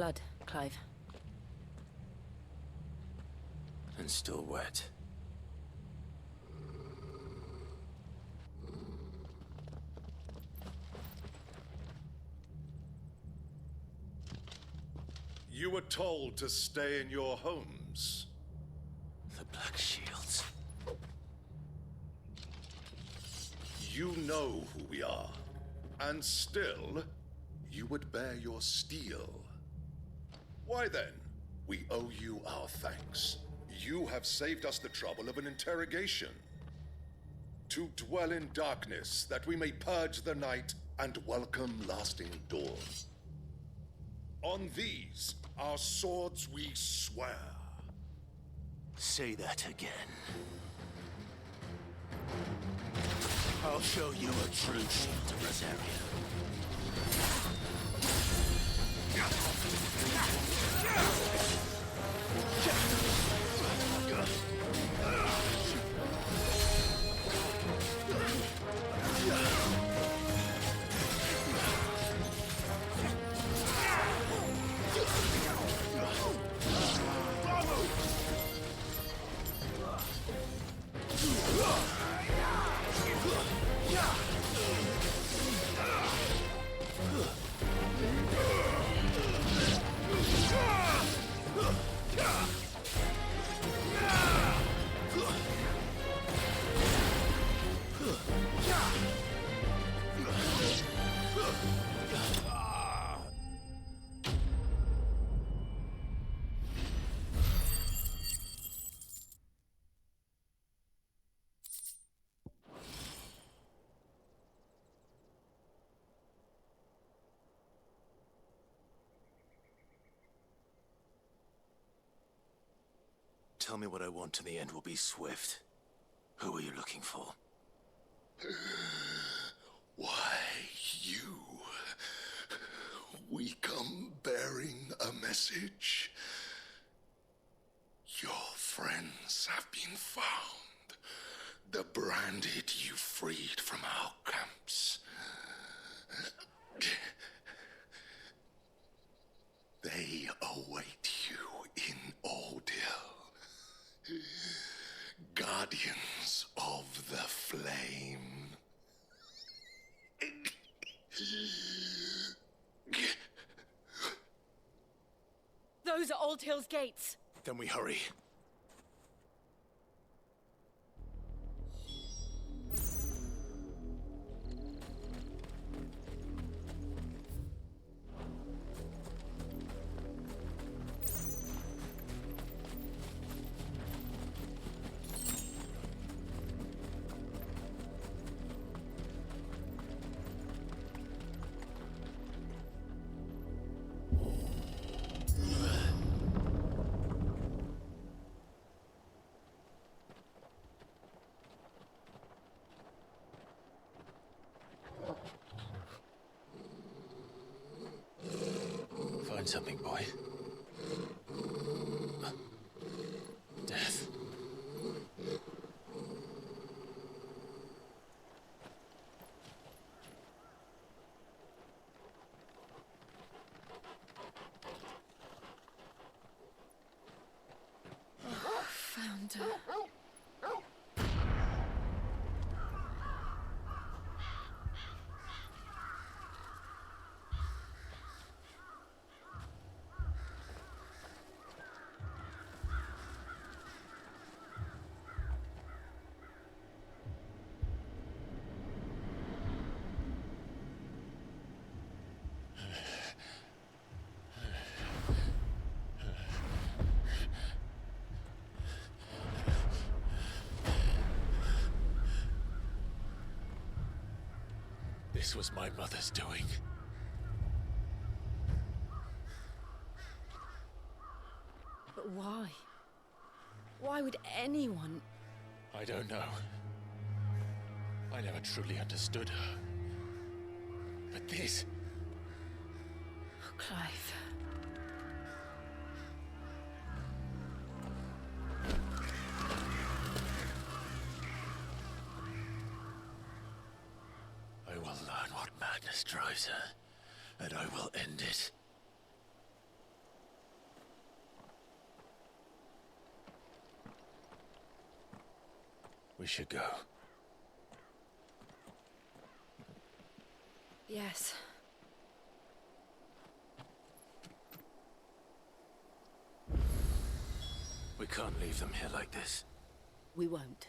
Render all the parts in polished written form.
blood, Clive. And still wet. You were told to stay in your homes. The Black Shields. You know who we are. And still, you would bear your steel. Why then? We owe you our thanks. You have saved us the trouble of an interrogation. To dwell in darkness, that we may purge the night and welcome lasting dawn. On these, our swords we swear. Say that again. I'll show you a true shield of Rosaria. Tell me what I want and the end will be swift. Who are you looking for? Why, you. We come bearing a message. Your friends have been found. The branded you freed from our camps. They await you in Ordeal. Guardians of the Flame. Those are Old Hill's gates. Then we hurry. Find something, boy. Death. Found her. This was my mother's doing. But why? Why would anyone... I don't know. I never truly understood her. But this... Oh, Clive. I will learn what madness drives her, and I will end it. We should go. Yes. We can't leave them here like this. We won't.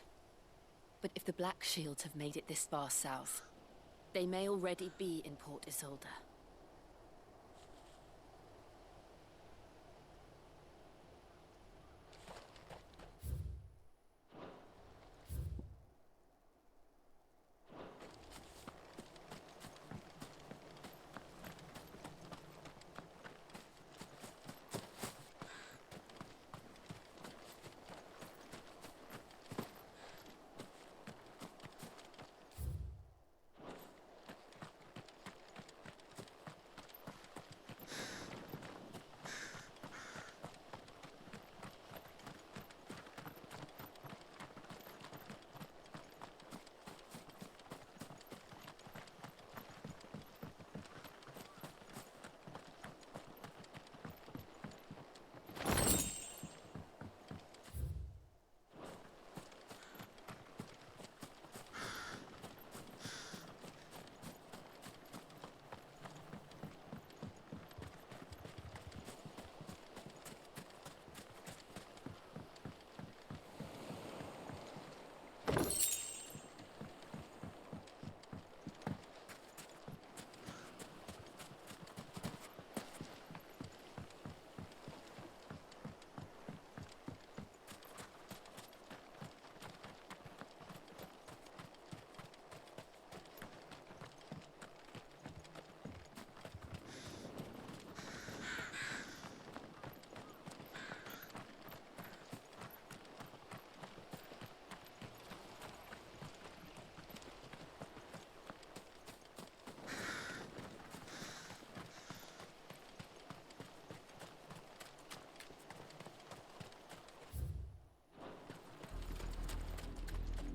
But if the Black Shields have made it this far south, they may already be in Port Isolde.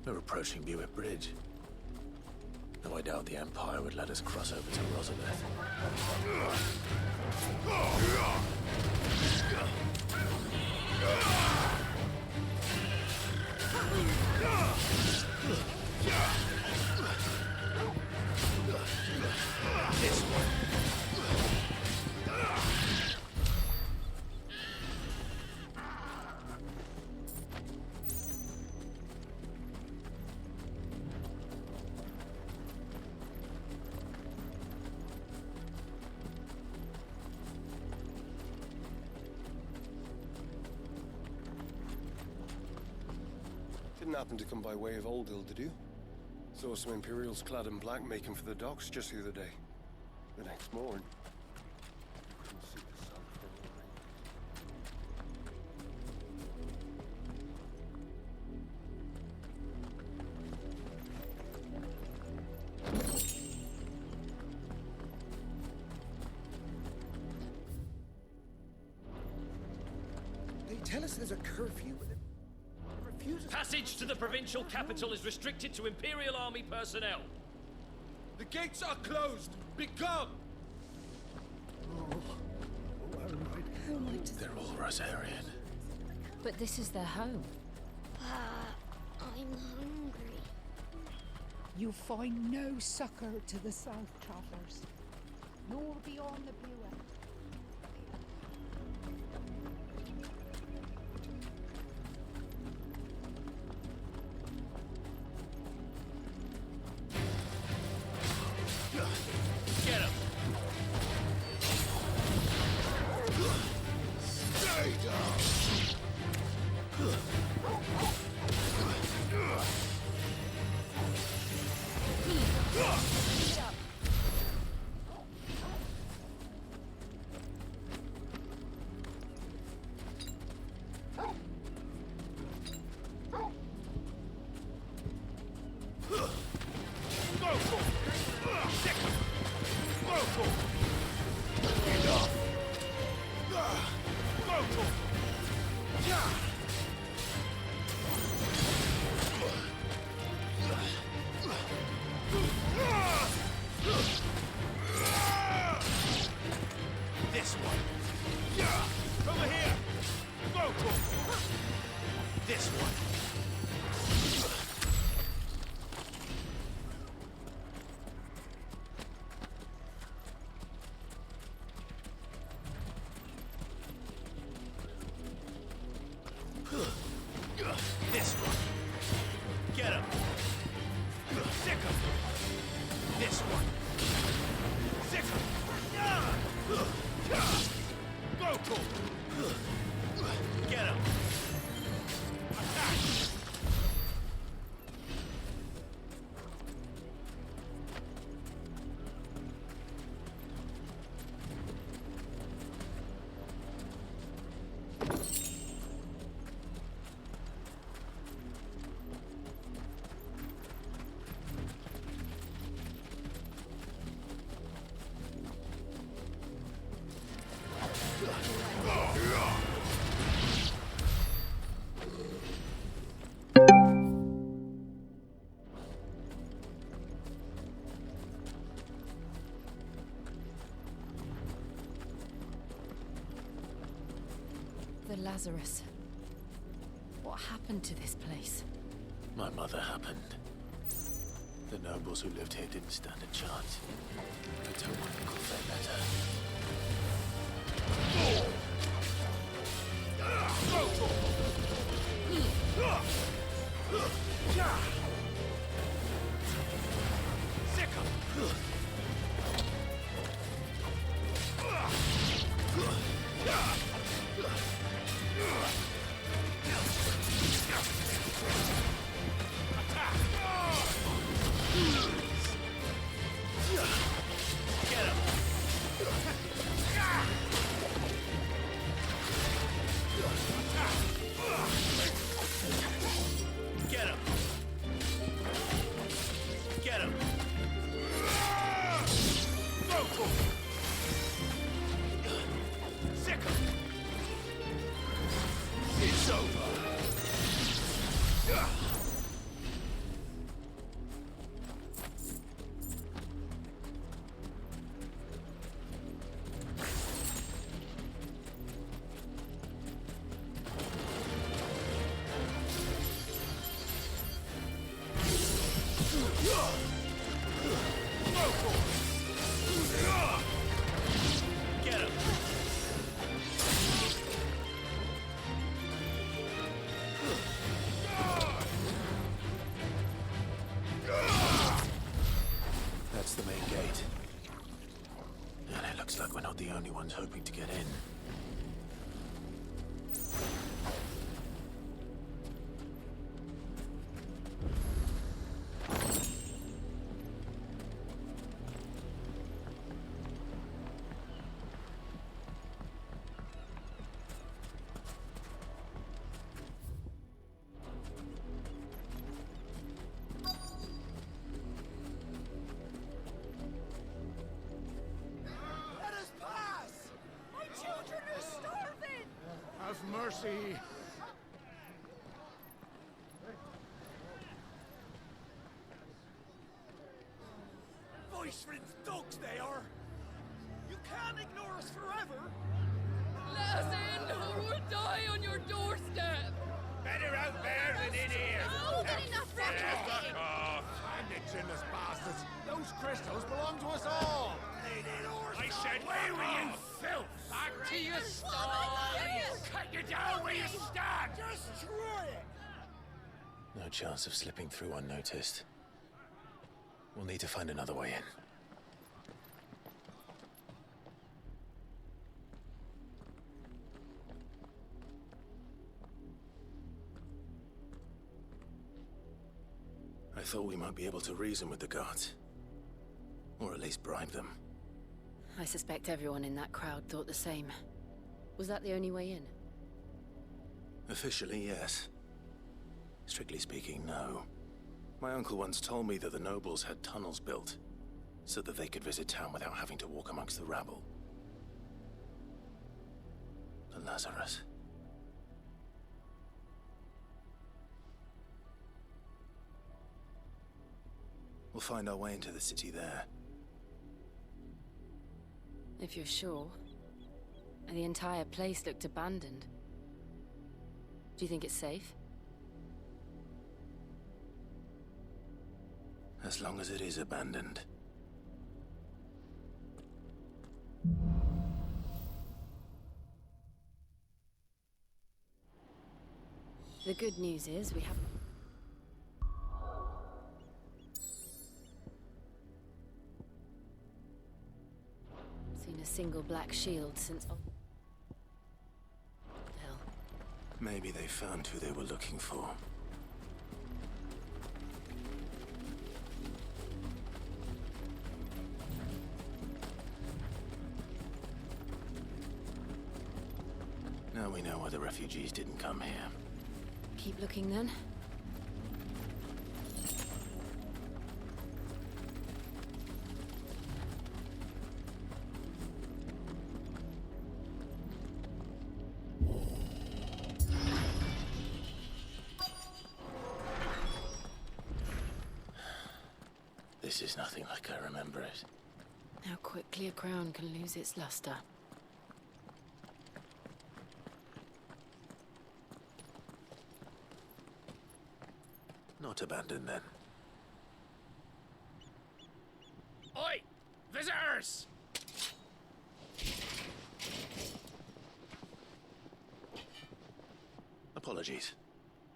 We're approaching Buick Bridge. Though I doubt the Empire would let us cross over to Rosabeth. This one. Didn't happen to come by way of Oldhill, did you? Saw some Imperials clad in black making for the docks just the other day. The next morning, couldn't see the sun for a moment. They tell us there's a curfew, but it refuses. Passage to the provincial capital is restricted to Imperial Army personnel. The gates are closed. Become. They're all Rosarian. But this is their home. I'm hungry. You find no succor to the south travellers, nor beyond the Buick. Get him! Stay down! This one. Over here. This one. Lazarus. What happened to this place? My mother happened. The nobles who lived here didn't stand a chance. I don't want to call their letter. That's the main gate. And it looks like we're not the only ones hoping to get in. Have mercy. Voice-rinsed dogs they are. You can't ignore us forever. Let us in or we'll die on your doorstep. Better out there than in here. Oh, good enough, Fuck off. Bandit-chinless bastards. Those crystals belong to us all. I said, away with you, filth. Back to your stall. Cut you down where you stand. Destroy it. No chance of slipping through unnoticed. We'll need to find another way in. I thought we might be able to reason with the guards. Or at least bribe them. I suspect everyone in that crowd thought the same. Was that the only way in? Officially, yes. Strictly speaking, no. My uncle once told me that the nobles had tunnels built, so that they could visit town without having to walk amongst the rabble. The Lazarus. We'll find our way into the city there. If you're sure. And the entire place looked abandoned. Do you think it's safe? As long as it is abandoned. The good news is we have... seen a single black shield since... Oh. Hell. Maybe they found who they were looking for. Now we know why the refugees didn't come here. Keep looking then. This is nothing like I remember it. How quickly a crown can lose its luster. Not abandoned, then. Oi! Visitors! Apologies.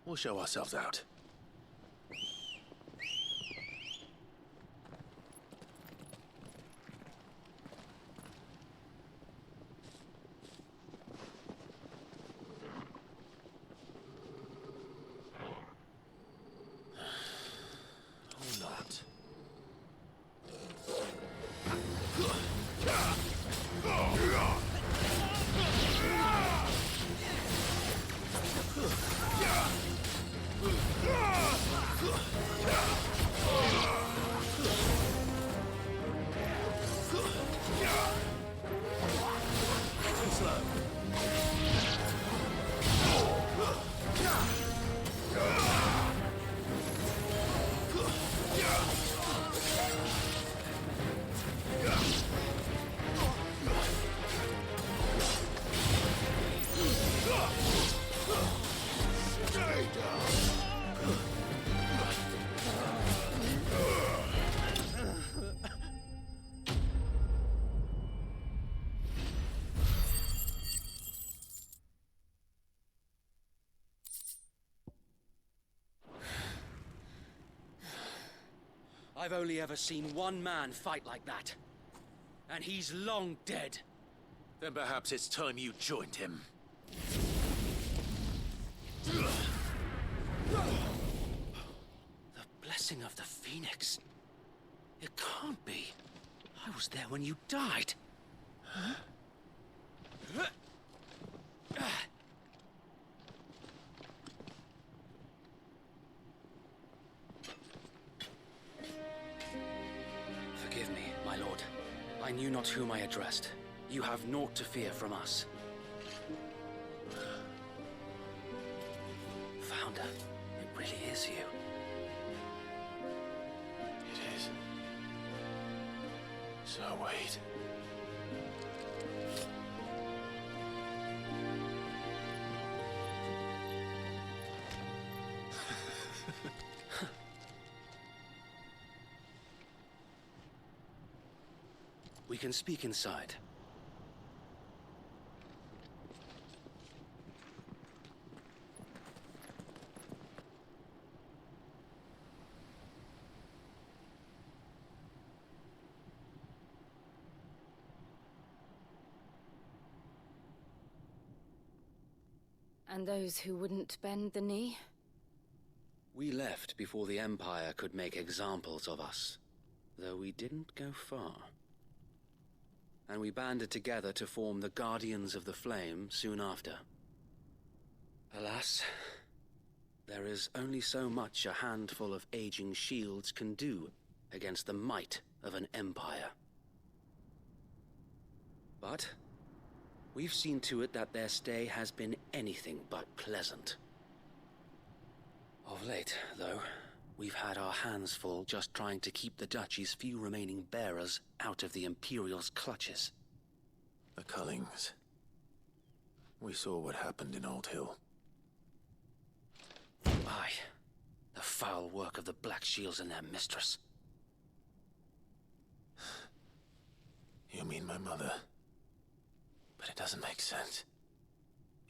We'll show ourselves out. Or not. Too slow. Stay down. I've only ever seen one man fight like that. And he's long dead. Then perhaps it's time you joined him. The blessing of the Phoenix. It can't be. I was there when you died. Huh? Forgive me, my lord. I knew not whom I addressed. You have naught to fear from us. Founder, it really is you. It is. So wait. We can speak inside. And those who wouldn't bend the knee? We left before the Empire could make examples of us, though we didn't go far. And we banded together to form the Guardians of the Flame soon after. Alas, there is only so much a handful of aging shields can do against the might of an empire. But we've seen to it that their stay has been anything but pleasant. Of late, though, we've had our hands full just trying to keep the Duchy's few remaining bearers out of the Imperial's clutches. The Cullings. We saw what happened in Old Hill. Aye. The foul work of the Black Shields and their mistress. You mean my mother? But it doesn't make sense.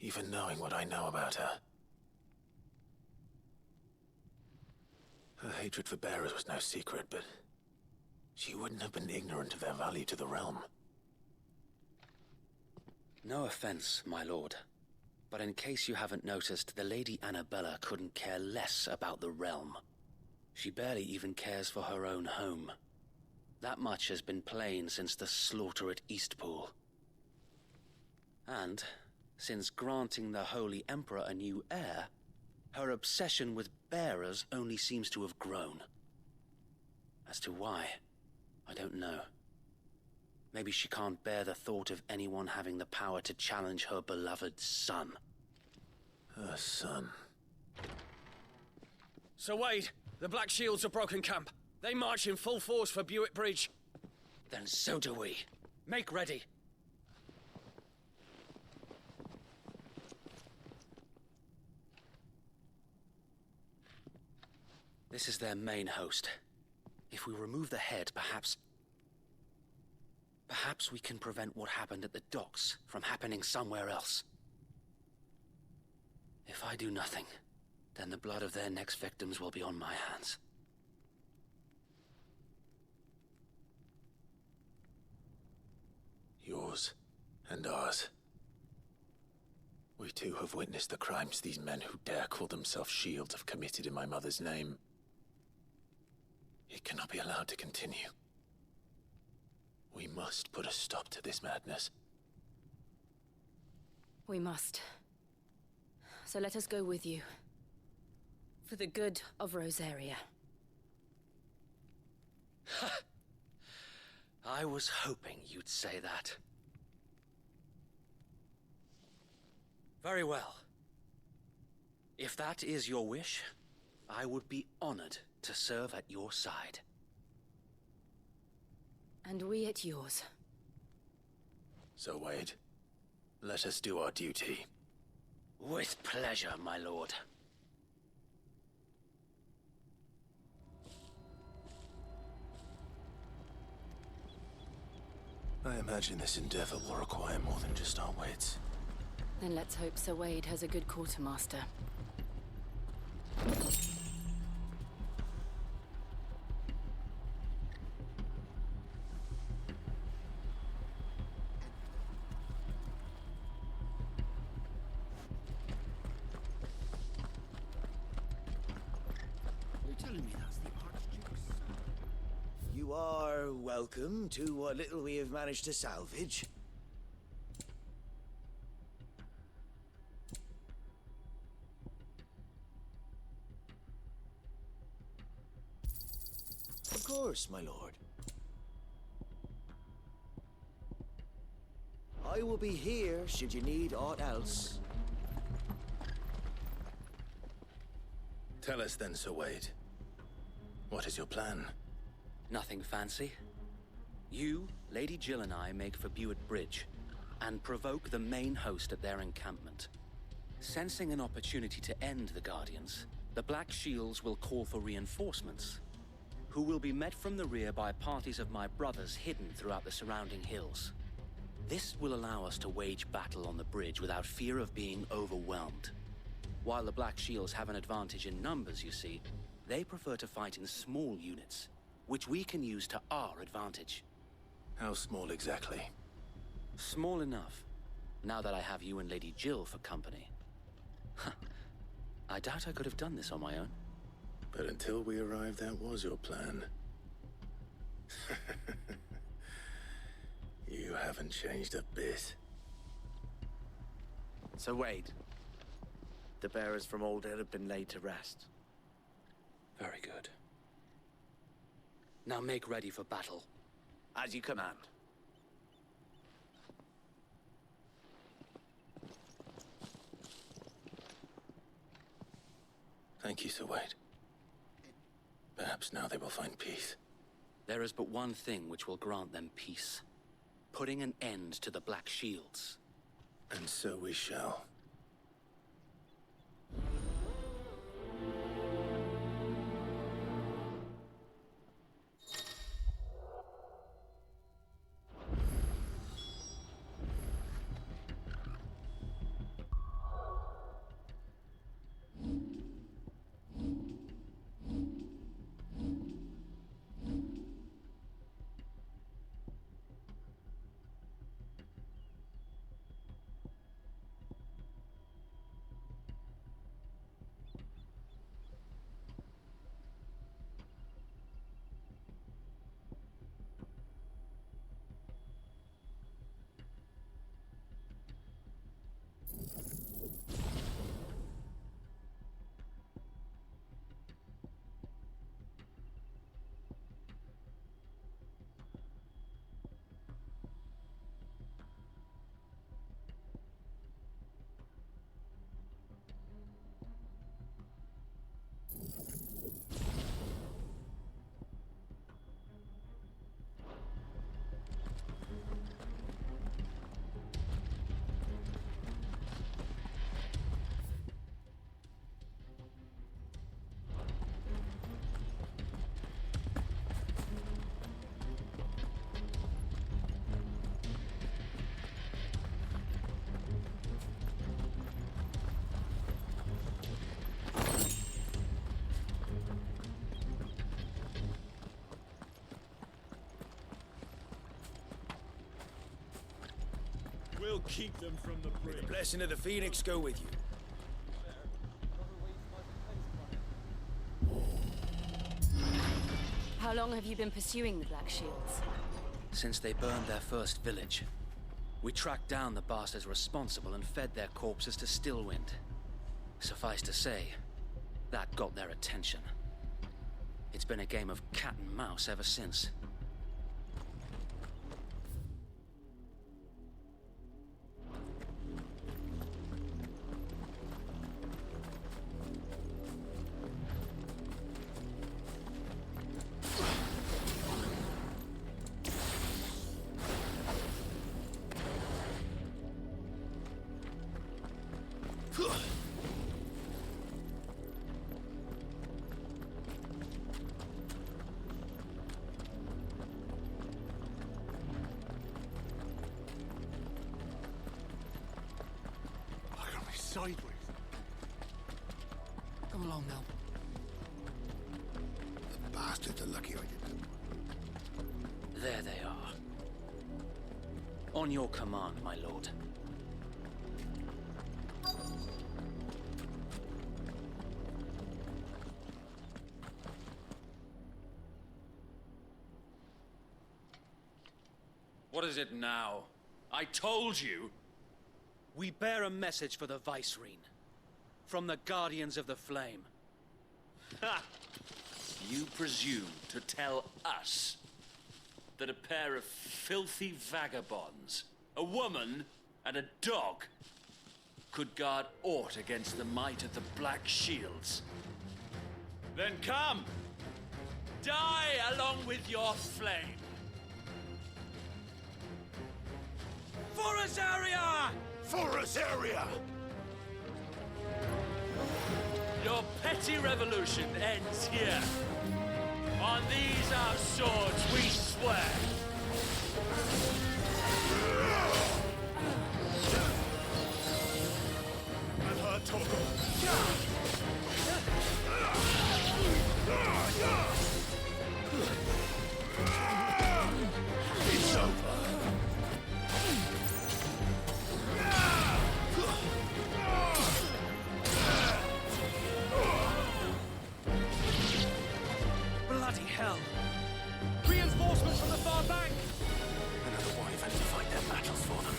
Even knowing what I know about her. Her hatred for bearers was no secret, but she wouldn't have been ignorant of their value to the realm. No offense, my lord, but in case you haven't noticed, the Lady Annabella couldn't care less about the realm. She barely even cares for her own home. That much has been plain since the slaughter at Eastpool. And, since granting the Holy Emperor a new heir, her obsession with bearers only seems to have grown. As to why, I don't know. Maybe she can't bear the thought of anyone having the power to challenge her beloved son. Her son. Sir Wade, the Black Shields have broken camp. They march in full force for Buick Bridge. Then so do we. Make ready. This is their main host. If we remove the head, perhaps we can prevent what happened at the docks from happening somewhere else. If I do nothing, then the blood of their next victims will be on my hands. Yours and ours. We too have witnessed the crimes these men who dare call themselves shields have committed in my mother's name. It cannot be allowed to continue. We must put a stop to this madness. We must. So let us go with you. For the good of Rosaria. I was hoping you'd say that. Very well. If that is your wish, I would be honored to serve at your side. And we at yours. So, Wade, let us do our duty. With pleasure, my lord. I imagine this endeavor will require more than just our wits. Then let's hope Sir Wade has a good quartermaster. You're telling me that's the Archduke's son? You are welcome to what little we have managed to salvage. Of course, my lord. I will be here should you need aught else. Tell us then, Sir Wade. What is your plan? Nothing fancy. You, Lady Jill and I make for Buett Bridge and provoke the main host at their encampment. Sensing an opportunity to end the Guardians, the Black Shields will call for reinforcements, who will be met from the rear by parties of my brothers hidden throughout the surrounding hills. This will allow us to wage battle on the bridge without fear of being overwhelmed. While the Black Shields have an advantage in numbers, you see, they prefer to fight in small units, which we can use to our advantage. How small exactly? Small enough, now that I have you and Lady Jill for company. I doubt I could have done this on my own. But until we arrived, that was your plan. You haven't changed a bit. So Wade, the bearers from Old Hill have been laid to rest. Very good. Now make ready for battle. As you command. Thank you, Sir Wade. Perhaps now they will find peace. There is but one thing which will grant them peace. Putting an end to the Black Shields. And so we shall. keep them from the bridge. The blessing of the Phoenix go with you. How long have you been pursuing the Black Shields? Since they burned their first village, we tracked down the bastards responsible and fed their corpses to Stillwind. Suffice to say, that got their attention. It's been a game of cat and mouse ever since. Sideways. Come along now. The bastards are lucky I didn't. There they are. On your command, my lord. What is it now? I told you! We bear a message for the Vicereine. From the Guardians of the Flame. Ha! You presume to tell us that a pair of filthy vagabonds, a woman and a dog, could guard aught against the might of the Black Shields? Then come! Die along with your flame! For Azaria! For Azaria! Your petty revolution ends here. On these our swords we swear. Let her talk. It's over. Bloody hell! Reinforcements from the far bank! Another wyvern to fight their battles for them.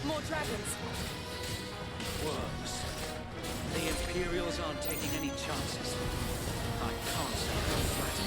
More dragons. Worms. The Imperials aren't taking any chances. I can't say I'm flattered.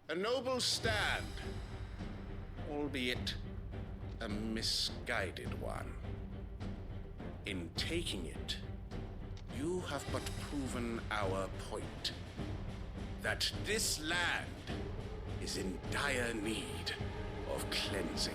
A noble stand, albeit a misguided one. In taking it, you have but proven our point, that this land is in dire need of cleansing.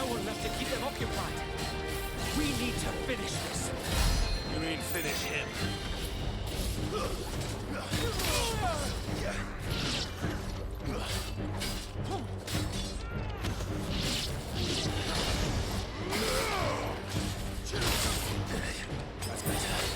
no one left to keep them occupied. We need to finish this. You mean finish him? That's better.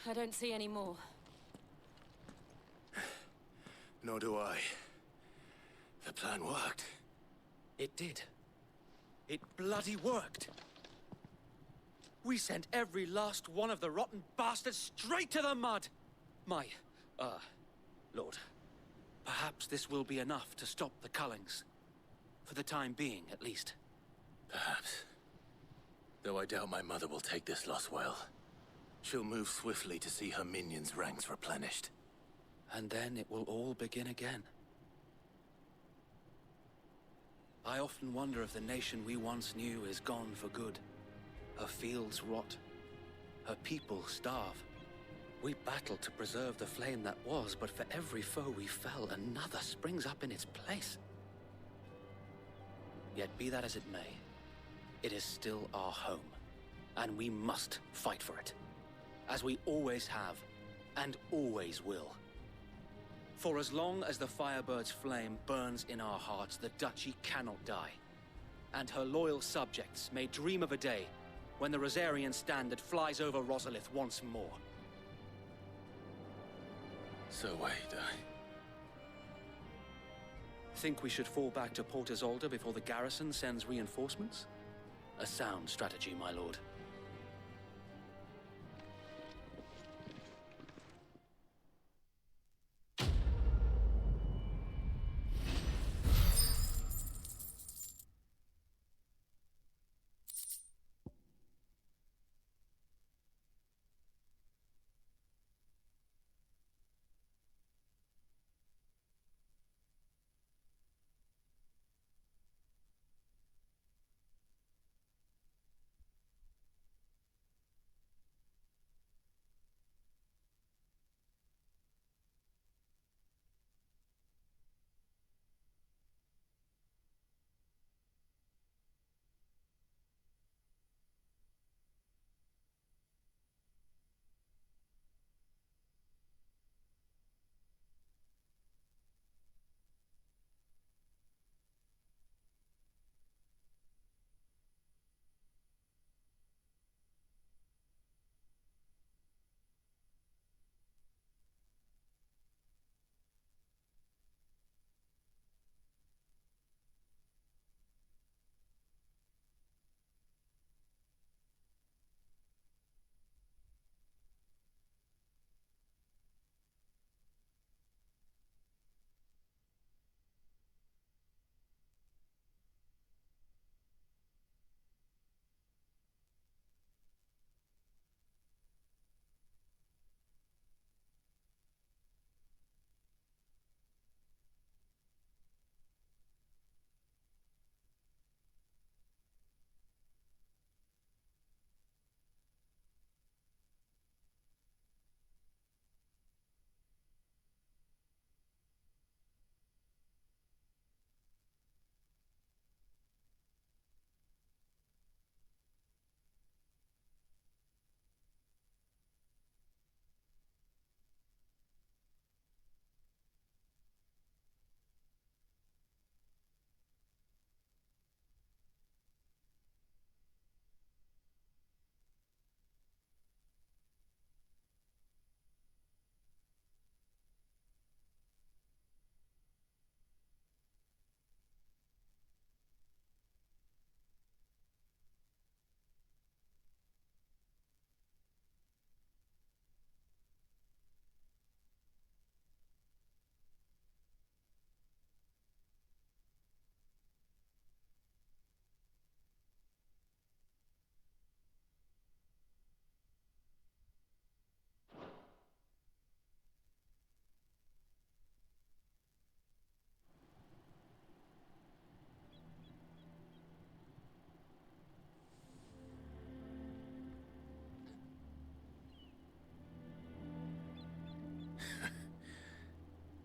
I don't see any more. Nor do I. The plan worked. It did. It bloody worked. We sent every last one of the rotten bastards straight to the mud! Lord, perhaps this will be enough to stop the Cullings. For the time being, at least. Perhaps. Though I doubt my mother will take this loss well. She'll move swiftly to see her minions' ranks replenished. And then it will all begin again. I often wonder if the nation we once knew is gone for good. Her fields rot. Her people starve. We battled to preserve the flame that was, but for every foe we fell, another springs up in its place. Yet be that as it may, it is still our home, and we must fight for it. As we always have, and always will. For as long as the Firebird's flame burns in our hearts, the Duchy cannot die. And her loyal subjects may dream of a day when the Rosarian standard flies over Rosalith once more. So wait, Think we should fall back to Port Isolde before the garrison sends reinforcements? A sound strategy, my lord.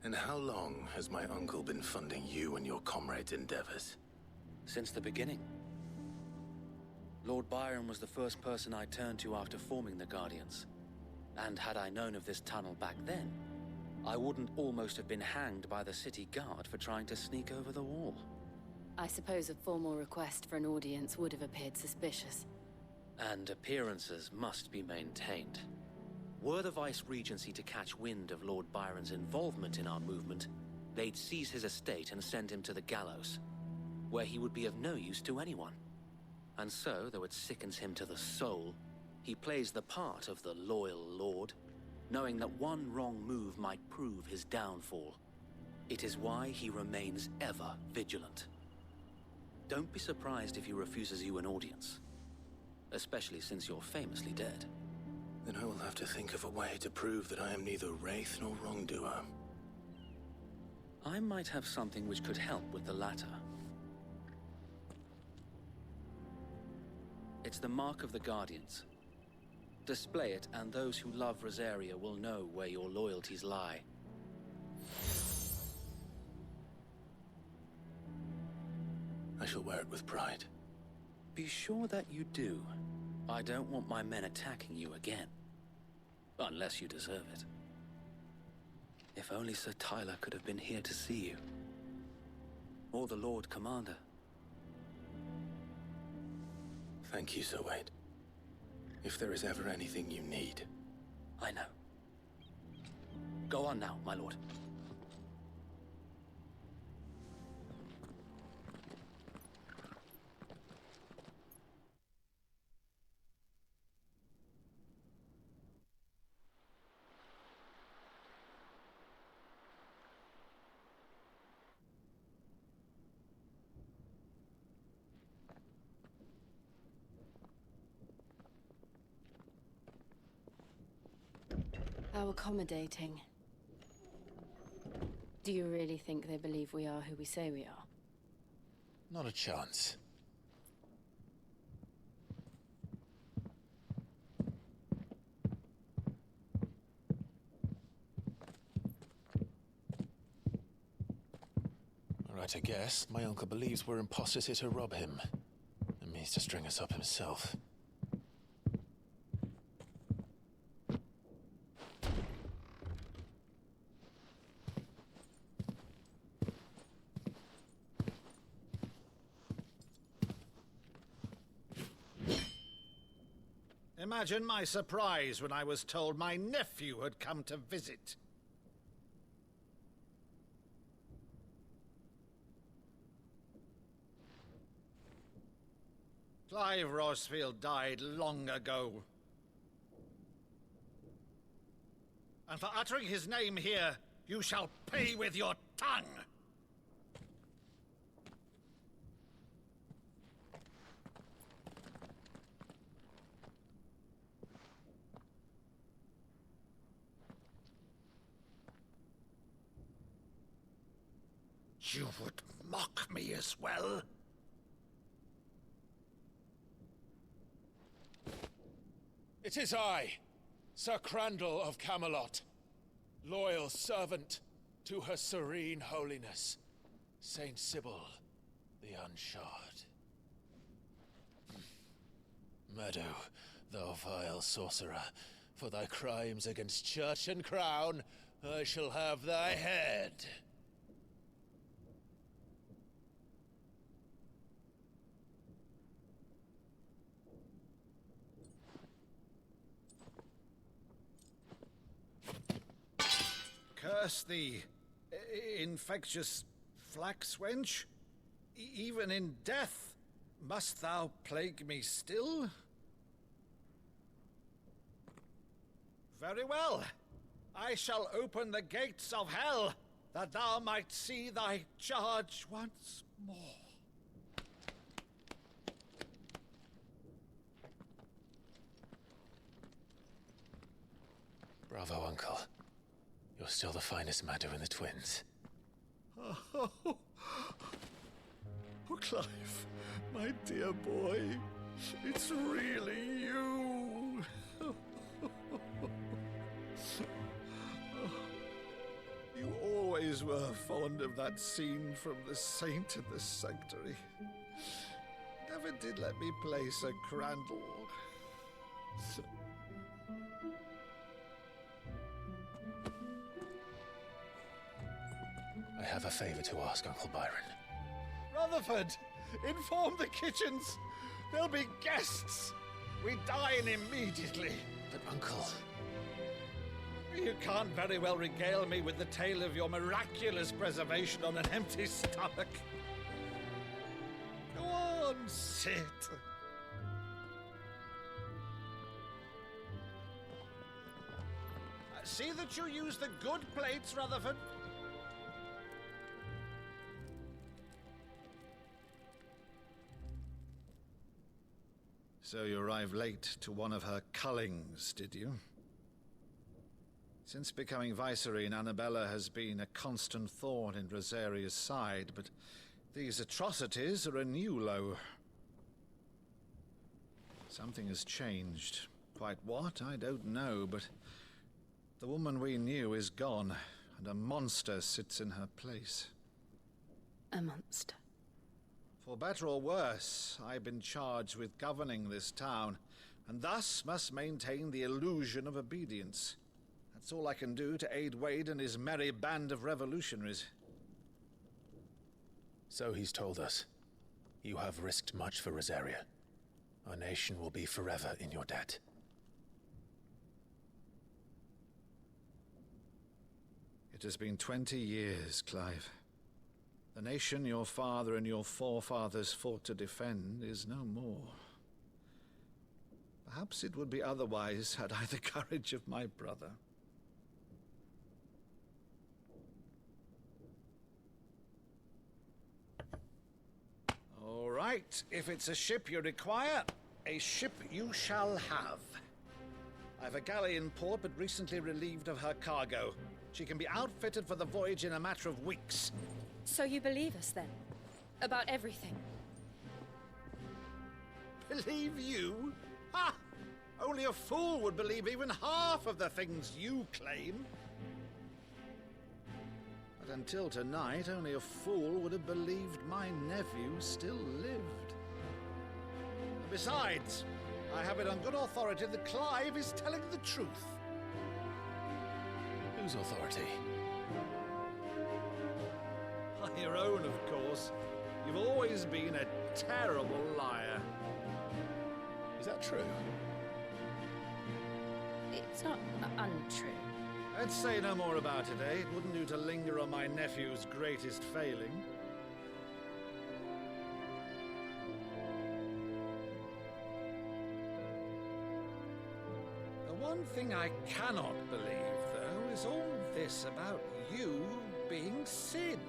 And how long has my uncle been funding you and your comrades' endeavors? Since the beginning. Lord Byron was the first person I turned to after forming the Guardians. And had I known of this tunnel back then, I wouldn't almost have been hanged by the city guard for trying to sneak over the wall. I suppose a formal request for an audience would have appeared suspicious. And appearances must be maintained. Were the Vice-Regency to catch wind of Lord Byron's involvement in our movement, they'd seize his estate and send him to the gallows, where he would be of no use to anyone. And so, though it sickens him to the soul, he plays the part of the loyal lord, knowing that one wrong move might prove his downfall. It is why he remains ever vigilant. Don't be surprised if he refuses you an audience, especially since you're famously dead. Then I will have to think of a way to prove that I am neither wraith nor wrongdoer. I might have something which could help with the latter. It's the mark of the Guardians. Display it, and those who love Rosaria will know where your loyalties lie. I shall wear it with pride. Be sure that you do. I don't want my men attacking you again. Unless you deserve it. If only Sir Tyler could have been here to see you. Or the Lord Commander. Thank you, Sir Wade. If there is ever anything you need. I know. Go on now, my lord. How accommodating. Do you really think they believe we are who we say we are? Not a chance. Right, I guess. My uncle believes we're imposters here to rob him. And means to string us up himself. Imagine my surprise when I was told my nephew had come to visit. Clive Rosfield died long ago. And for uttering his name here, you shall pay with your tongue! You would mock me as well? It is I, Sir Crandall of Camelot, loyal servant to Her Serene Holiness, Saint Sybil the Unshod. Meadow, thou vile sorcerer, for thy crimes against church and crown, I shall have thy head. Curse thee, infectious flax wench. Even in death, must thou plague me still? Very well. I shall open the gates of hell, that thou might see thy charge once more. Bravo, Uncle. You're still the finest Meadow in the twins. Oh, Clive, my dear boy, it's really you. You always always were fond of that scene from The Saint and the Sanctuary. Never did let me play Sir Crandall. I have a favor to ask, Uncle Byron. Rutherford, inform the kitchens. There'll be guests. We dine immediately. But, Uncle... You can't very well regale me with the tale of your miraculous preservation on an empty stomach. Go on, sit. See that you use the good plates, Rutherford. So you arrived late to one of her cullings, did you? Since becoming Vicereine, Annabella has been a constant thorn in Rosaria's side, but these atrocities are a new low. Something has changed. Quite what, I don't know, but the woman we knew is gone, and a monster sits in her place. A monster? For better or worse, I've been charged with governing this town, and thus must maintain the illusion of obedience. That's all I can do to aid Wade and his merry band of revolutionaries. So he's told us. You have risked much for Rosaria. Our nation will be forever in your debt. It has been 20 years, Clive. The nation your father and your forefathers fought to defend is no more. Perhaps it would be otherwise had I the courage of my brother. All right, if it's a ship you require, a ship you shall have. I've a galley in port, but recently relieved of her cargo. She can be outfitted for the voyage in a matter of weeks. So you believe us, then? About everything? Believe you? Ha! Only a fool would believe even half of the things you claim. But until tonight, only a fool would have believed my nephew still lived. And besides, I have it on good authority that Clive is telling the truth. Whose authority? Your own, of course. You've always been a terrible liar. Is that true? It's not untrue. Let's say no more about it, eh? It wouldn't do to linger on my nephew's greatest failing. The one thing I cannot believe, though, is all this about you being Sid.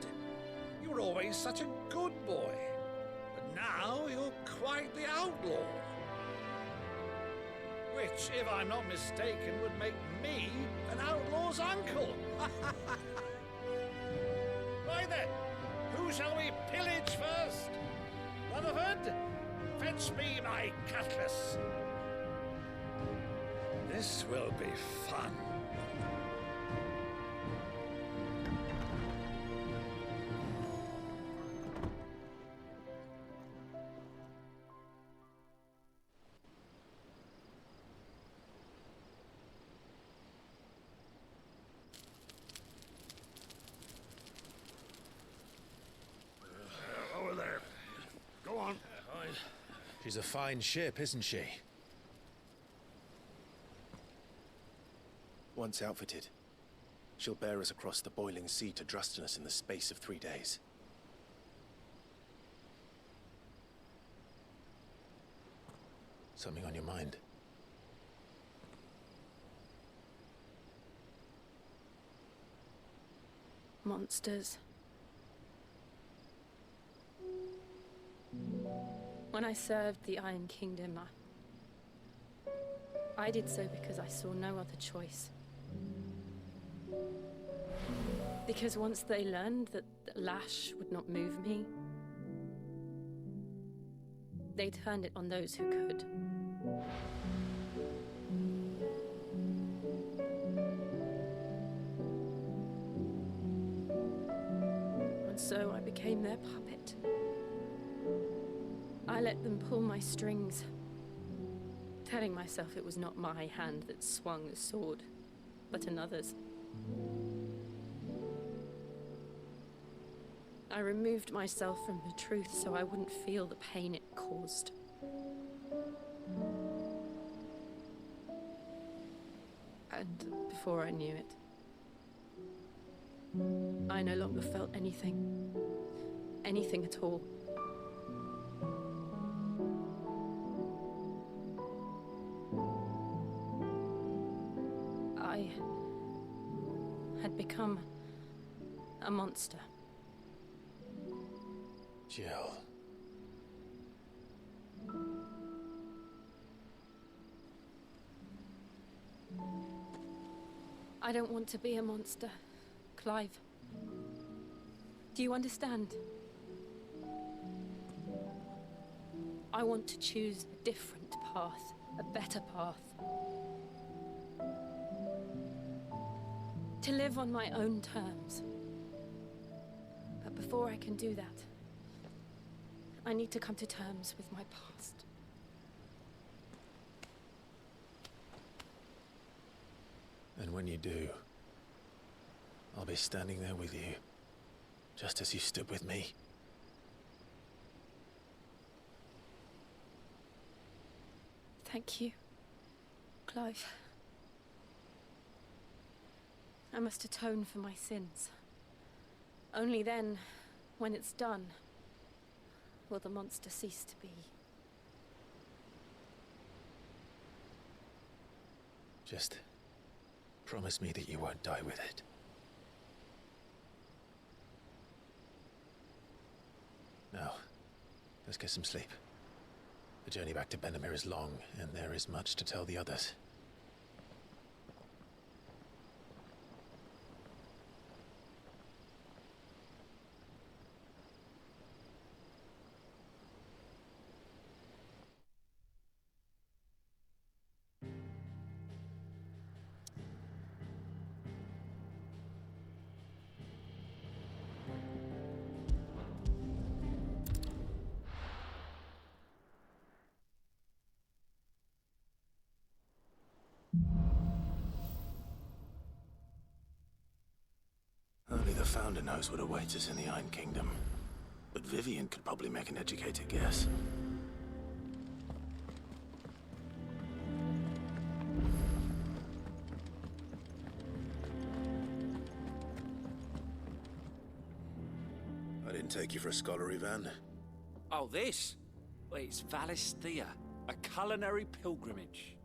You were always such a good boy, but now you're quite the outlaw. Which, if I'm not mistaken, would make me an outlaw's uncle. Right then, who shall we pillage first? Rutherford, fetch me my cutlass. This will be fun. Over there. Go on. She's a fine ship, isn't she? Once outfitted, she'll bear us across the boiling sea to Drustinus in the space of 3 days. Something on your mind? Monsters. When I served the Iron Kingdom, I did so because I saw no other choice. Because once they learned that the lash would not move me, they turned it on those who could. So I became their puppet. I let them pull my strings, telling myself it was not my hand that swung the sword, but another's. I removed myself from the truth so I wouldn't feel the pain it caused. And before I knew it, I no longer felt anything. Anything at all. I had become a monster. Jill. I don't want to be a monster, Clive. Do you understand? I want to choose a different path, a better path. To live on my own terms. But before I can do that, I need to come to terms with my past. And when you do, I'll be standing there with you, just as you stood with me. Thank you, Clive. I must atone for my sins. Only then, when it's done, will the monster cease to be. Just promise me that you won't die with it. Now, let's get some sleep. The journey back to Benamir is long, and there is much to tell the others. Only the Founder knows what awaits us in the Iron Kingdom. But Vivian could probably make an educated guess. I didn't take you for a scholar, Ivan. Oh, this? Well, it's Valisthea, a culinary pilgrimage.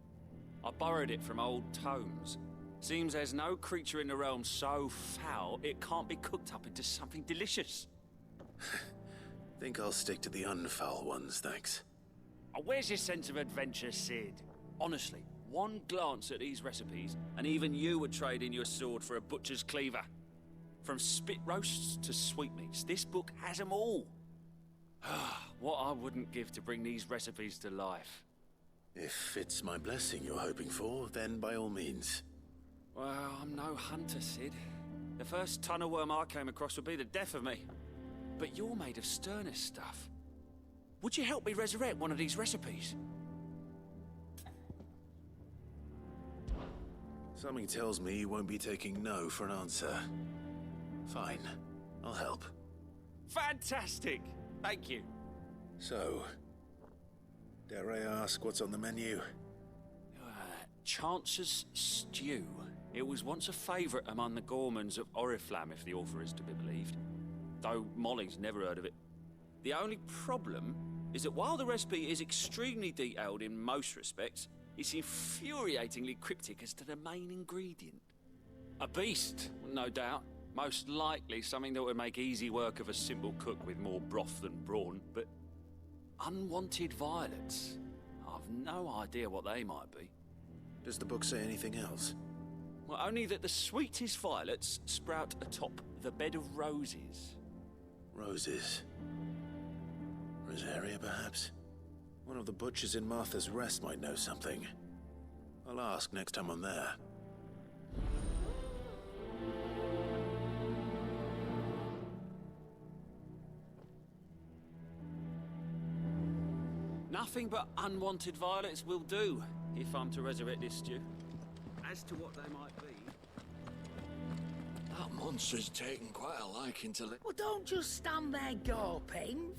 I borrowed it from old tomes. Seems there's no creature in the realm so foul it can't be cooked up into something delicious. Think I'll stick to the unfoul ones, thanks. Oh, where's your sense of adventure, Sid? Honestly, one glance at these recipes, and even you would trade in your sword for a butcher's cleaver. From spit roasts to sweetmeats, this book has them all. What I wouldn't give to bring these recipes to life. If it's my blessing you're hoping for, then by all means. Well, I'm no hunter, Sid. The first tunnel worm I came across would be the death of me. But you're made of sterner stuff. Would you help me resurrect one of these recipes? Something tells me you won't be taking no for an answer. Fine, I'll help. Fantastic! Thank you. So, dare I ask what's on the menu? Chance's Stew. It was once a favourite among the gourmands of Oriflamme, if the author is to be believed. Though Molly's never heard of it. The only problem is that while the recipe is extremely detailed in most respects, it's infuriatingly cryptic as to the main ingredient. A beast, no doubt. Most likely something that would make easy work of a simple cook with more broth than brawn, but unwanted violets. I've no idea what they might be. Does the book say anything else? Well, only that the sweetest violets sprout atop the bed of roses. Roses. Rosaria, perhaps? One of the butchers in Martha's Rest might know something. I'll ask next time I'm there. Nothing but unwanted violets will do, if I'm to resurrect this stew. As to what they might be... That monster's taken quite a liking to... Well, don't just stand there gawping.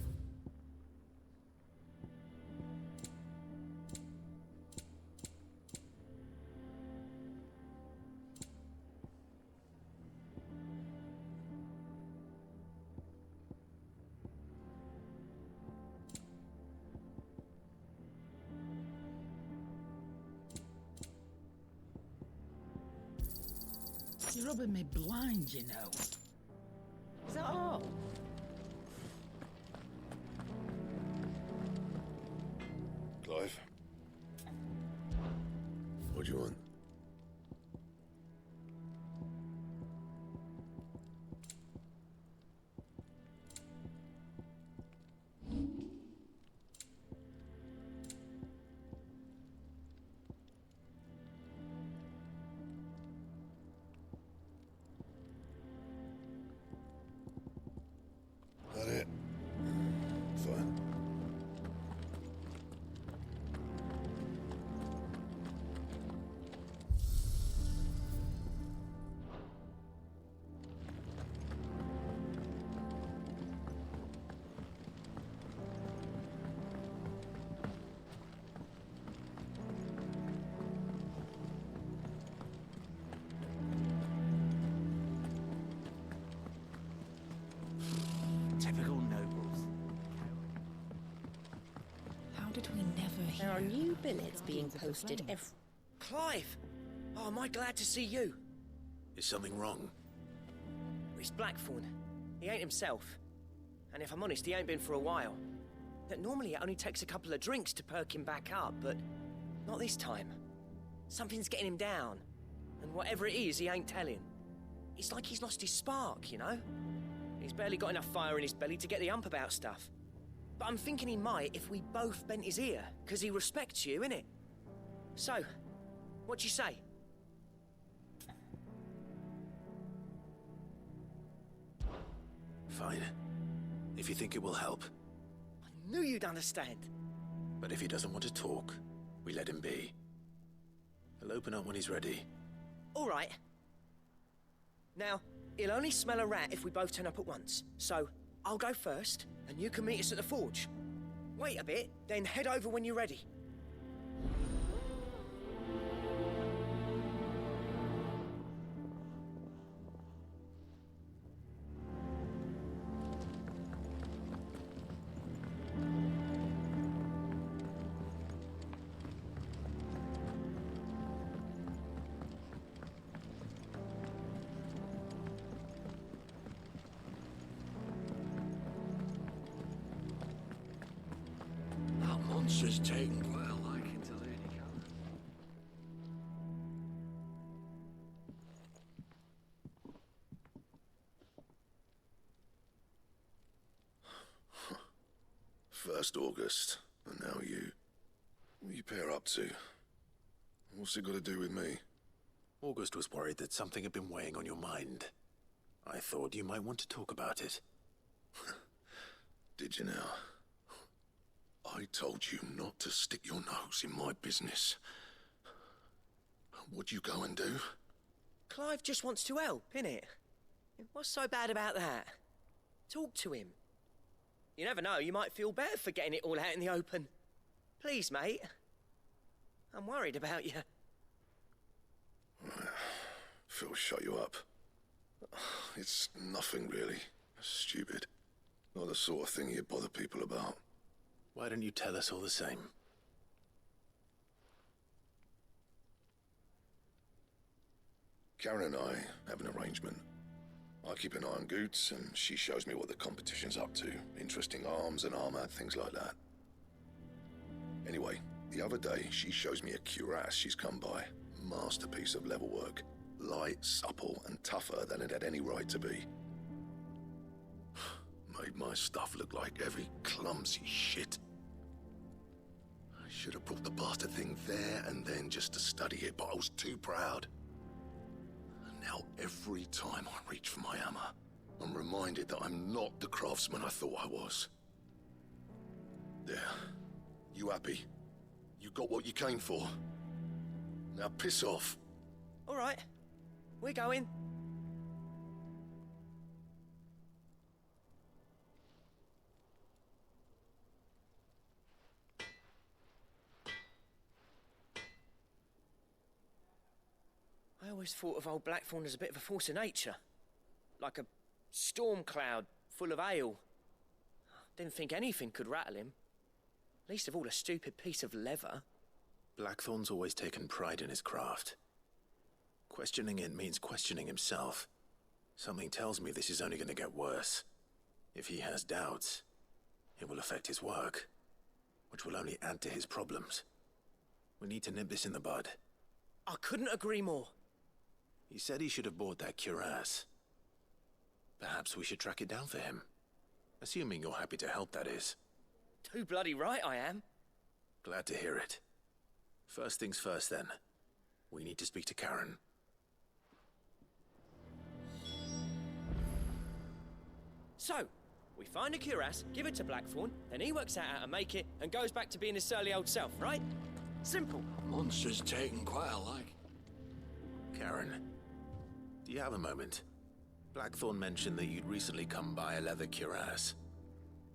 You're rubbing me blind, you know. Is that all? Clive? What do you want? That it? Fine. Typical nobles. How did we never hear? There are new billets being posted every... Clive! Oh, am I glad to see you? Is something wrong? It's Blackthorn. He ain't himself. And if I'm honest, he ain't been for a while. That normally it only takes a couple of drinks to perk him back up, but not this time. Something's getting him down. And whatever it is, he ain't telling. It's like he's lost his spark, you know? He's barely got enough fire in his belly to get the ump about stuff. But I'm thinking he might if we both bent his ear, because he respects you, innit? So, what do you say? Fine. If you think it will help. I knew you'd understand. But if he doesn't want to talk, we let him be. He'll open up when he's ready. All right. Now, he'll only smell a rat if we both turn up at once. So, I'll go first, and you can meet us at the forge. Wait a bit, then head over when you're ready. Monster's taken quite a liking to Lady Callum. First August, and now you. What are you pair up to? What's it got to do with me? August was worried that something had been weighing on your mind. I thought you might want to talk about it. Did you now? I told you not to stick your nose in my business. What'd you go and do? Clive just wants to help, innit? What's so bad about that? Talk to him. You never know, you might feel better for getting it all out in the open. Please, mate. I'm worried about you. Phil shut you up. It's nothing really. Stupid. Not the sort of thing you bother people about. Why don't you tell us all the same? Karen and I have an arrangement. I keep an eye on Goots, and she shows me what the competition's up to. Interesting arms and armor, things like that. Anyway, the other day, she shows me a cuirass she's come by. Masterpiece of level work. Light, supple, and tougher than it had any right to be. Made my stuff look like every clumsy shit. I should have brought the bastard thing there and then just to study it, but I was too proud. And now every time I reach for my hammer, I'm reminded that I'm not the craftsman I thought I was. There. You happy? You got what you came for. Now piss off. All right. We're going. I always thought of old Blackthorn as a bit of a force of nature. Like a storm cloud full of ale. Didn't think anything could rattle him. Least of all a stupid piece of leather. Blackthorn's always taken pride in his craft. Questioning it means questioning himself. Something tells me this is only going to get worse. If he has doubts, it will affect his work, which will only add to his problems. We need to nip this in the bud. I couldn't agree more. He said he should have bought that cuirass. Perhaps we should track it down for him. Assuming you're happy to help, that is. Too bloody right I am. Glad to hear it. First things first, then. We need to speak to Karen. So, we find a cuirass, give it to Blackthorn, then he works out how to make it and goes back to being his surly old self, right? Simple. Monster's taken quite a like. Karen, do you have a moment? Blackthorn mentioned that you'd recently come by a leather cuirass.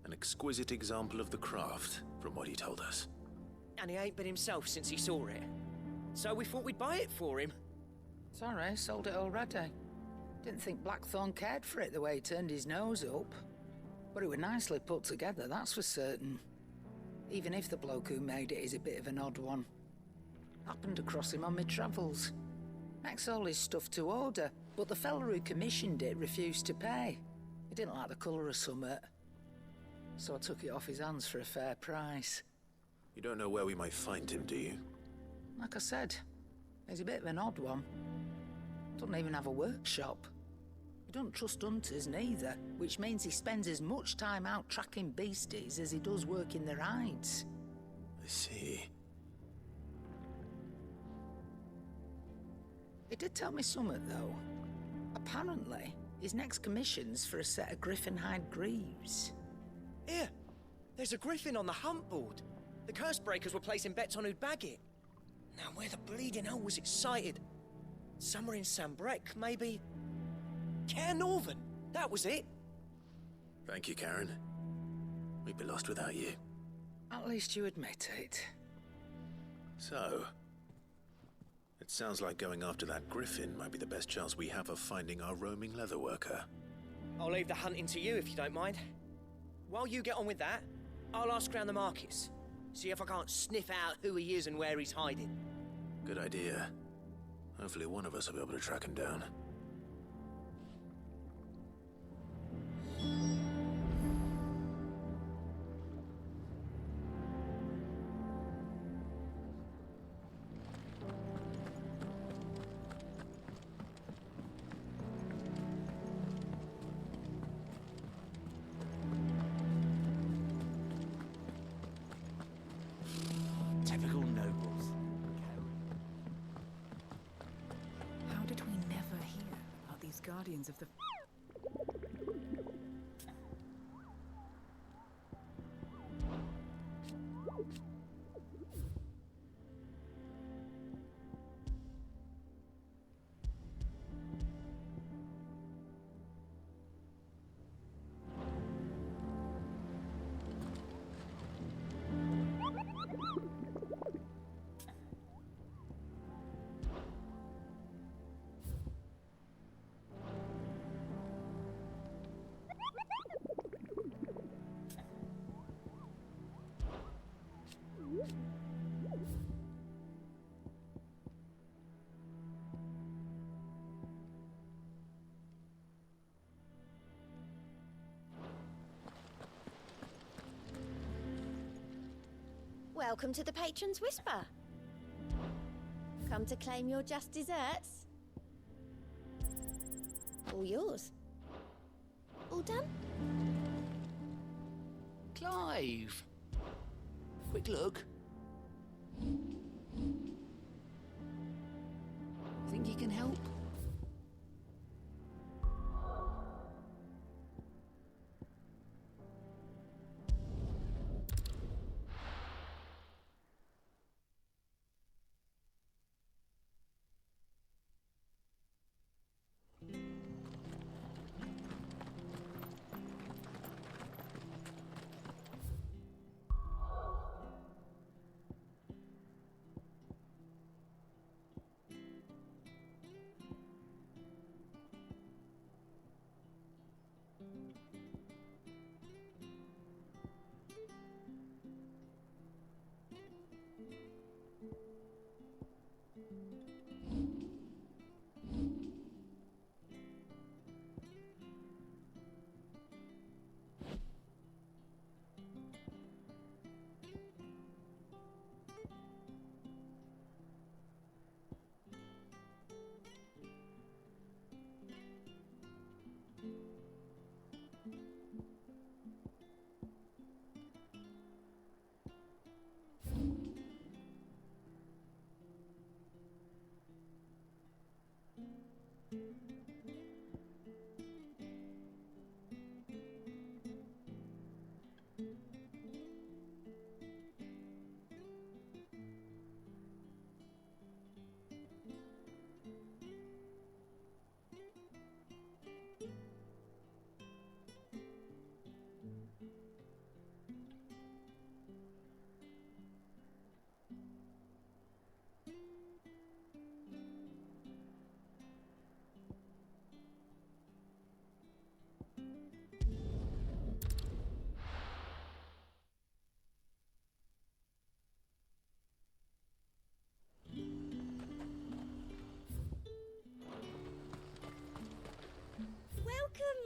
An exquisite example of the craft, from what he told us. And he ain't been himself since he saw it. So we thought we'd buy it for him. Sorry, sold it already. Didn't think Blackthorn cared for it the way he turned his nose up. But it was nicely put together, that's for certain. Even if the bloke who made it is a bit of an odd one. Happened across him on my travels. Makes all his stuff to order, but the fella who commissioned it refused to pay. He didn't like the colour of summit. So I took it off his hands for a fair price. You don't know where we might find him, do you? Like I said, he's a bit of an odd one. Doesn't even have a workshop. He don't trust hunters neither, which means he spends as much time out tracking beasties as he does working their hides. I see. He did tell me something, though. Apparently, his next commission's for a set of griffin hide greaves. Here, there's a griffin on the hunt board. The curse breakers were placing bets on who'd bag it. Now, where the bleeding hell was it sighted? Somewhere in Sambrec, maybe? Care Northern, that was it. Thank you, Karen. We'd be lost without you. At least you admit it. So, it sounds like going after that griffin might be the best chance we have of finding our roaming leather worker. I'll leave the hunting to you if you don't mind. While you get on with that, I'll ask around the markets. See if I can't sniff out who he is and where he's hiding. Good idea. Hopefully one of us will be able to track him down. Typical nobles. How did we never hear about these guardians of the... Welcome to the Patron's Whisper. Come to claim your just desserts? All yours. All done? Clive! Quick look. Think you can help?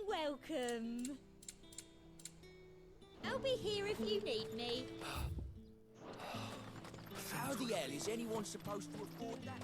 Welcome. I'll be here if you need me. How the hell is anyone supposed to afford that?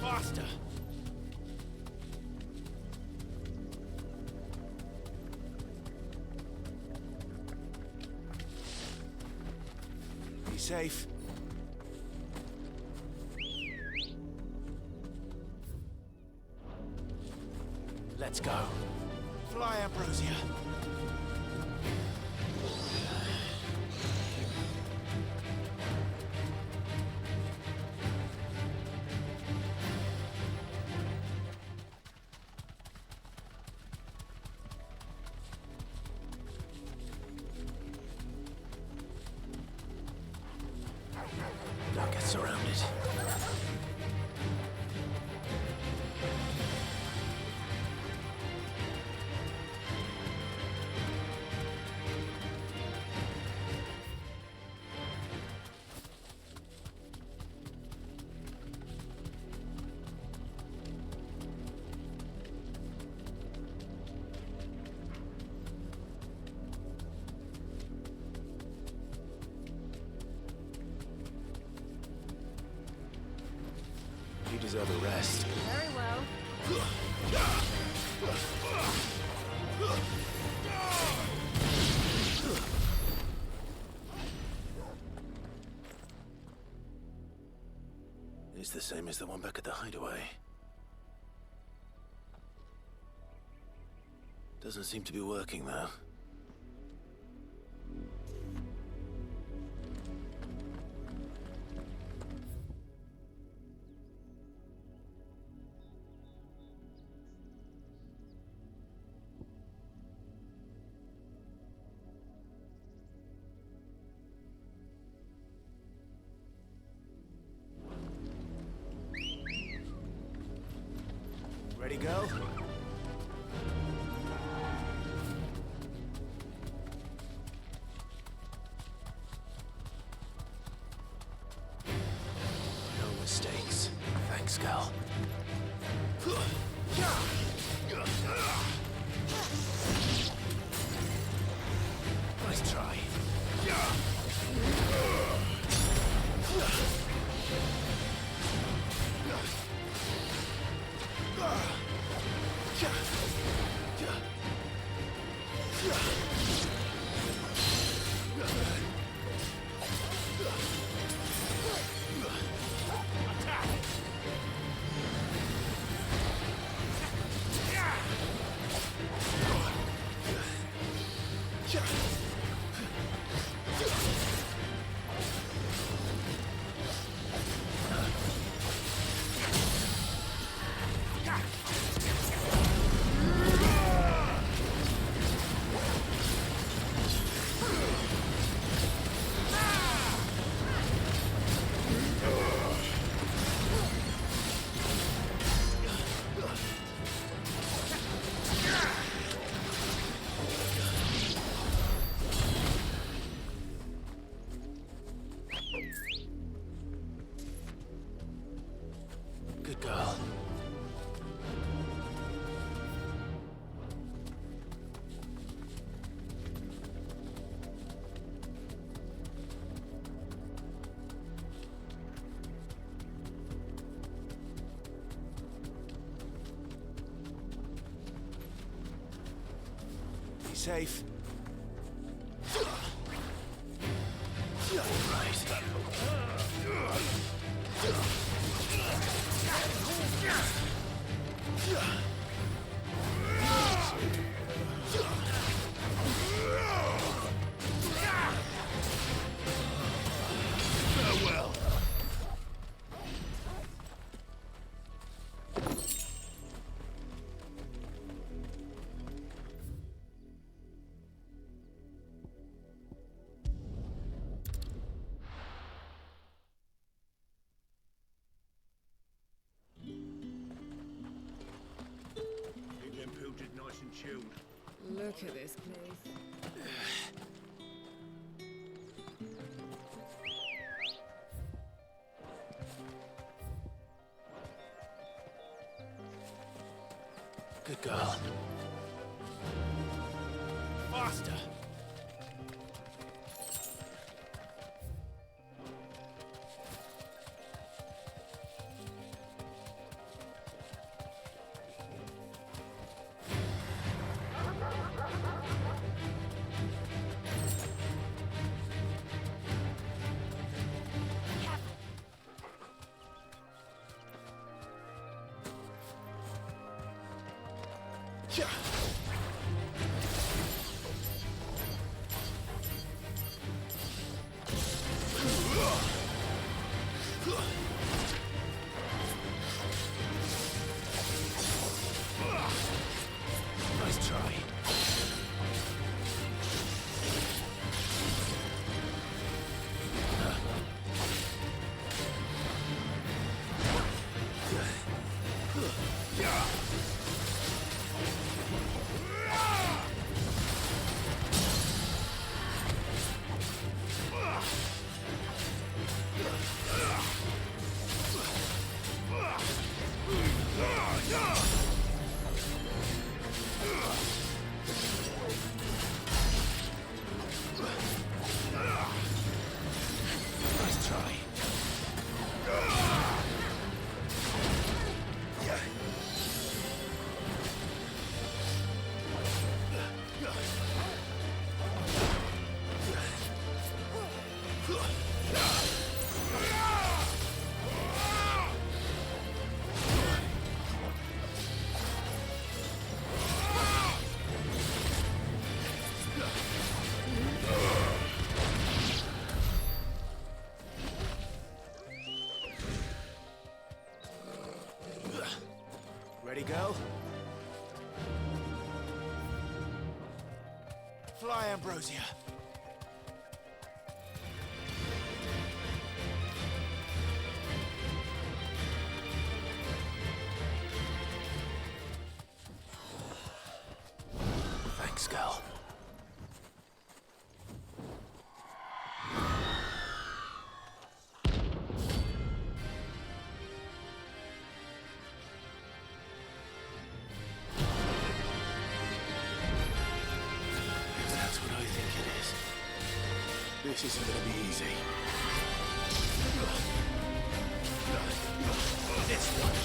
Faster! Be safe. Let's go. Fly, Ambrosia. Don't get surrounded. You deserve a rest. Very well. It's the same as the one back at the hideaway. Doesn't seem to be working, though. Ready, go? No mistakes. Thanks, Gal. Nice try. safe. Farewell. Nice and chilled. Look at this place. Good girl. Faster. Nice try. Nice try. Ready, go? Fly, Ambrosia. Thanks, girl. That's what I think it is. This isn't gonna be easy. This one.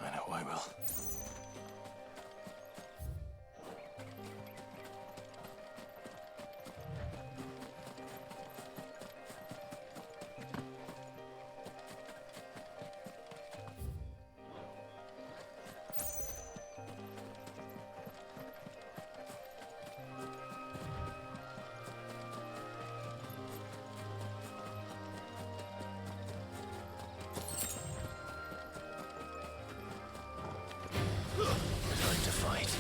I know I will. Time to fight.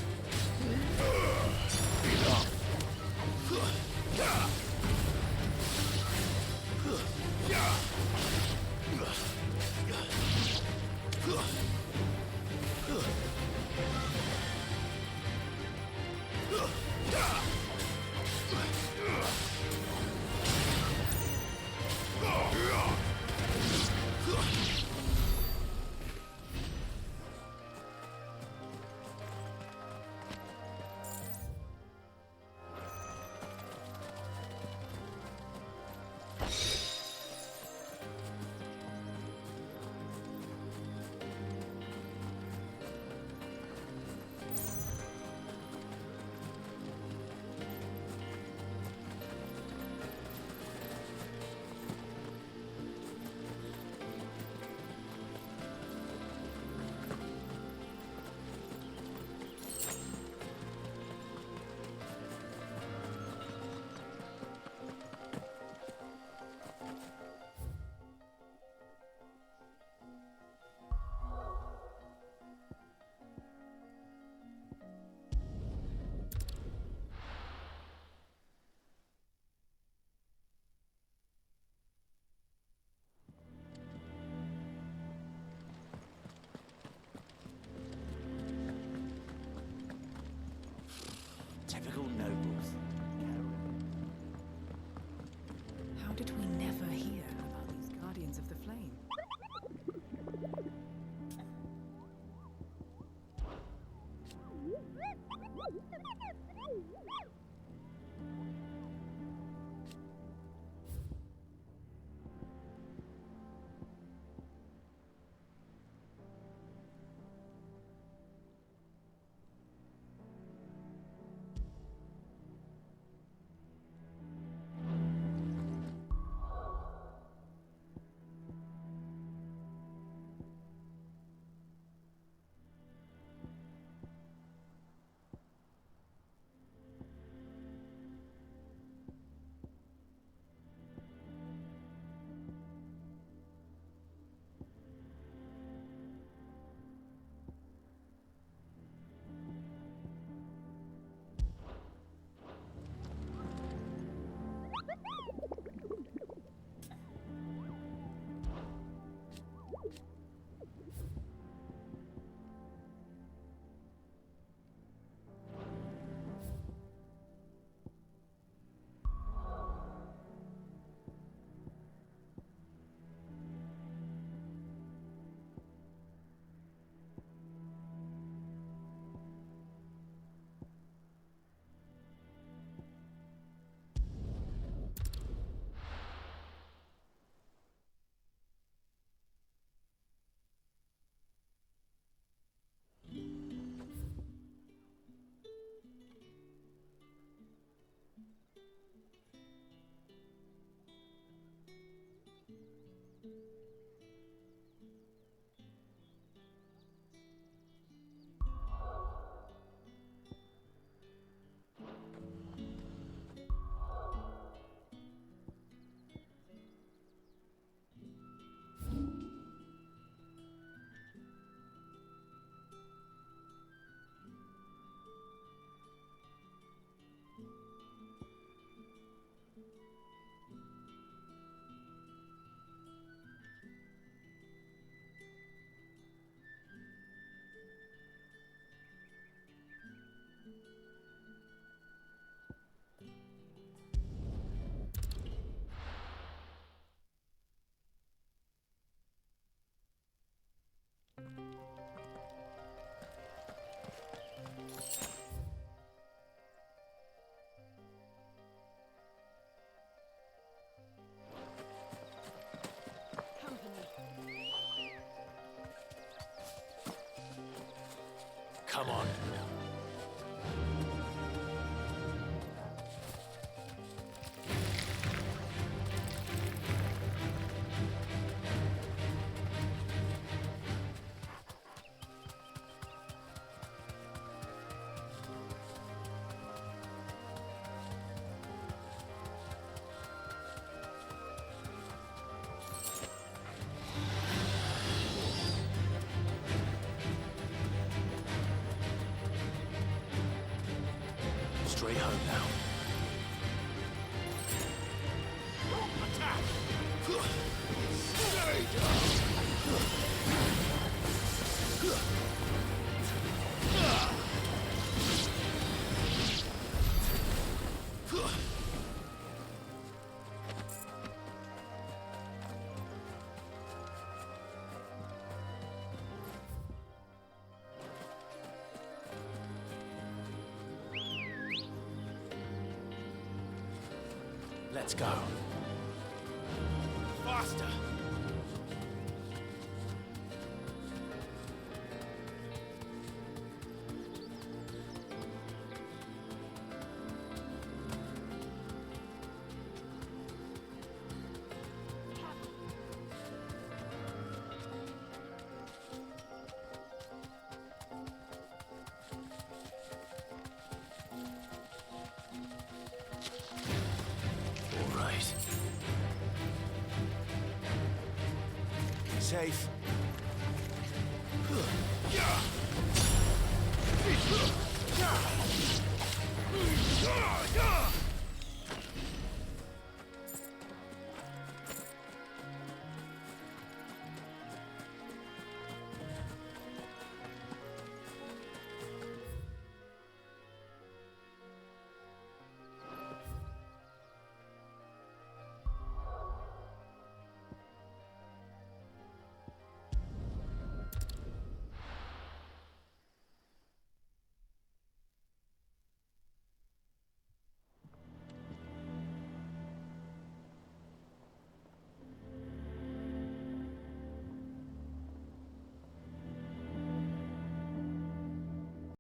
Typical nobles. How did we never hear about these Guardians of the Flame? Come on. Straight home now. Attack! Let's go. Faster! All right. Safe.